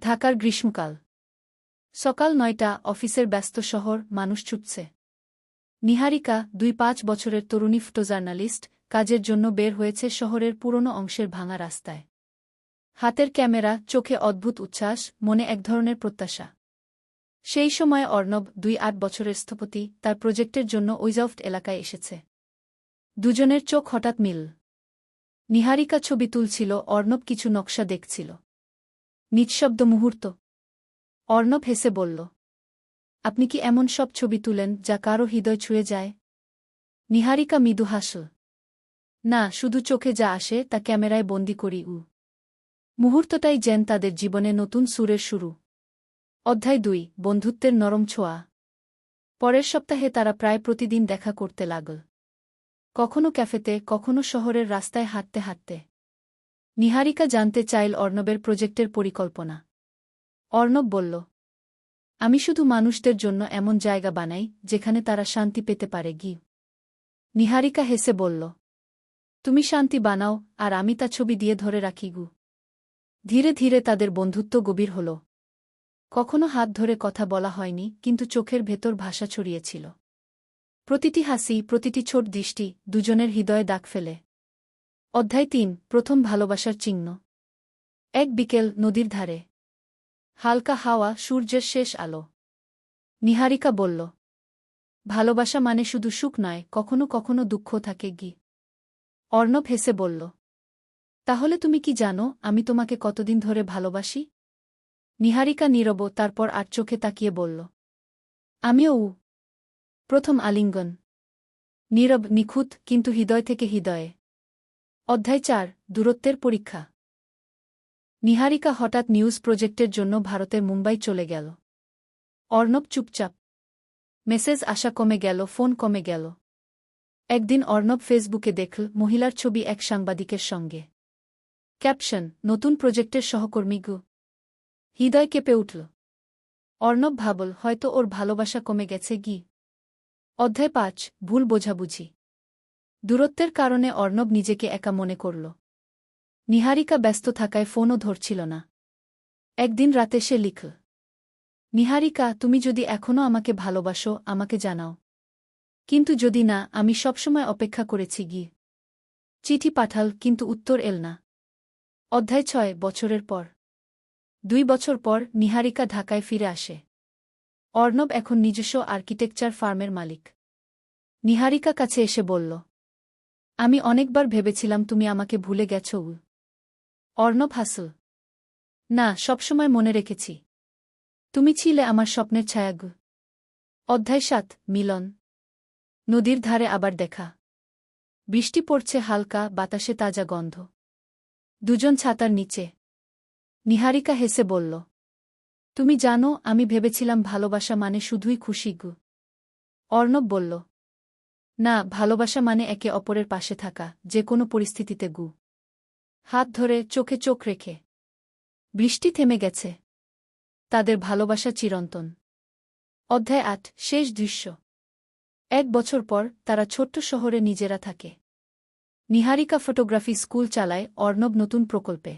ঢাকার গ্রীষ্মকাল। সকাল ৯টা, অফিসের ব্যস্ত শহর, মানুষ ছুটছে। নিহারিকা, ২-৫ বছরের তরুণী ফটোজার্নালিস্ট, কাজের জন্য বের হয়েছে শহরের পুরনো অংশের ভাঙা রাস্তায়। হাতের ক্যামেরা, চোখে অদ্ভুত উচ্ছ্বাস, মনে এক ধরনের প্রত্যাশা। সেই সময় অর্ণব, ২-৮ বছরের স্থপতি, তার প্রজেক্টের জন্য ওইজফট এলাকায় এসেছে। দুজনের চোখ হঠাৎ মিল। নিহারিকা ছবি তুলছিল, অর্ণব কিছু নকশা দেখছিল। নিঃশব্দ মুহূর্ত। অর্ণব হেসে বলল, আপনি কি এমন সব ছবি তুলেন যা কারো হৃদয় ছুঁয়ে যায়? নিহারিকা মৃদু হাসল। না, শুধু চোখে যা আসে তা ক্যামেরায় বন্দি করি। মুহূর্তটাই যেন তাদের জীবনে নতুন সুরের শুরু। অধ্যায় ২, বন্ধুত্বের নরম ছোঁয়া। পরের সপ্তাহে তারা প্রায় প্রতিদিন দেখা করতে লাগল। কখনো ক্যাফেতে, কখনো শহরের রাস্তায় হাঁটতে হাঁটতে। নিহারিকা জানতে চাইল অর্ণবের প্রজেক্টের পরিকল্পনা। অর্ণব বলল, আমি শুধু মানুষদের জন্য এমন জায়গা বানাই যেখানে তারা শান্তি পেতে পারে। নিহারিকা হেসে বলল, তুমি শান্তি বানাও আর আমি তা ছবি দিয়ে ধরে রাখি। ধীরে ধীরে তাদের বন্ধুত্ব গভীর হল। কখনো হাত ধরে কথা বলা হয়নি, কিন্তু চোখের ভেতর ভাষা ছড়িয়েছিল। প্রতিটি হাসি, প্রতিটি ছোট দৃষ্টি দুজনের হৃদয়ে দাগ ফেলে। অধ্যায় ৩, প্রথম ভালোবাসার চিহ্ন। এক বিকেল, নদীর ধারে। হালকা হাওয়া, সূর্যের শেষ আলো। নিহারিকা বলল, ভালোবাসা মানে শুধু সুখ নয়, কখনো কখনো দুঃখ থাকে। অর্ণব হেসে বলল, তাহলে তুমি কি জানো আমি তোমাকে কতদিন ধরে ভালোবাসি? নিহারিকা নীরব, তারপর আর চোখে তাকিয়ে বলল, আমিও। প্রথম আলিঙ্গন। নীরব, নিখুঁত, কিন্তু হৃদয় থেকে হৃদয়ে। অধ্যায় ৪, দূরত্বের পরীক্ষা। নিহারিকা হঠাৎ নিউজ প্রজেক্টের জন্য ভারতের মুম্বাই চলে গেল। অর্ণব চুপচাপ। মেসেজ আসা কমে গেল, ফোন কমে গেল। একদিন অর্ণব ফেসবুকে দেখল মহিলার ছবি এক সাংবাদিকের সঙ্গে। ক্যাপশন, নতুন প্রজেক্টের সহকর্মী। হৃদয় কেঁপে উঠল। অর্ণব ভাবল, হয়তো ওর ভালোবাসা কমে গেছে। অধ্যায় ৫, ভুল বোঝাবুঝি। দূরত্বের কারণে অর্ণব নিজেকে একা মনে করল। নিহারিকা ব্যস্ত থাকায় ফোনও ধরছিল না। একদিন রাতে সে লিখল, নিহারিকা, তুমি যদি এখনও আমাকে ভালোবাসো, আমাকে জানাও। কিন্তু যদি না, আমি সবসময় অপেক্ষা করেছি। চিঠি পাঠাল, কিন্তু উত্তর এল না। অধ্যায় ৬, বছরের পর। ২ বছর পর নিহারিকা ঢাকায় ফিরে আসে। অর্ণব এখন নিজস্ব আর্কিটেকচার ফার্মের মালিক। নিহারিকা কাছে এসে বলল, আমি অনেকবার ভেবেছিলাম তুমি আমাকে ভুলে গেছ। অর্ণব হাসল, না, সবসময় মনে রেখেছি। তুমি ছিলে আমার স্বপ্নের ছায়া। অধ্যায় ৭, মিলন। নদীর ধারে আবার দেখা। বৃষ্টি পড়ছে হালকা, বাতাসে তাজা গন্ধ। দুজন ছাতার নিচে। নিহারিকা হেসে বলল, তুমি জানো, আমি ভেবেছিলাম ভালোবাসা মানে শুধুই খুশি। অর্ণব বলল, না, ভালোবাসা মানে একে অপরের পাশে থাকা, যে কোনো পরিস্থিতিতে। হাত ধরে, চোখে চোখ রেখে। বৃষ্টি থেমে গেছে। তাদের ভালোবাসা চিরন্তন। অধ্যায় ৮, শেষ দৃশ্য। ১ বছর পর তারা ছোট্ট শহরে নিজেরা থাকে। নিহারিকা ফটোগ্রাফি স্কুল চালায়, অর্ণব নতুন প্রকল্পে।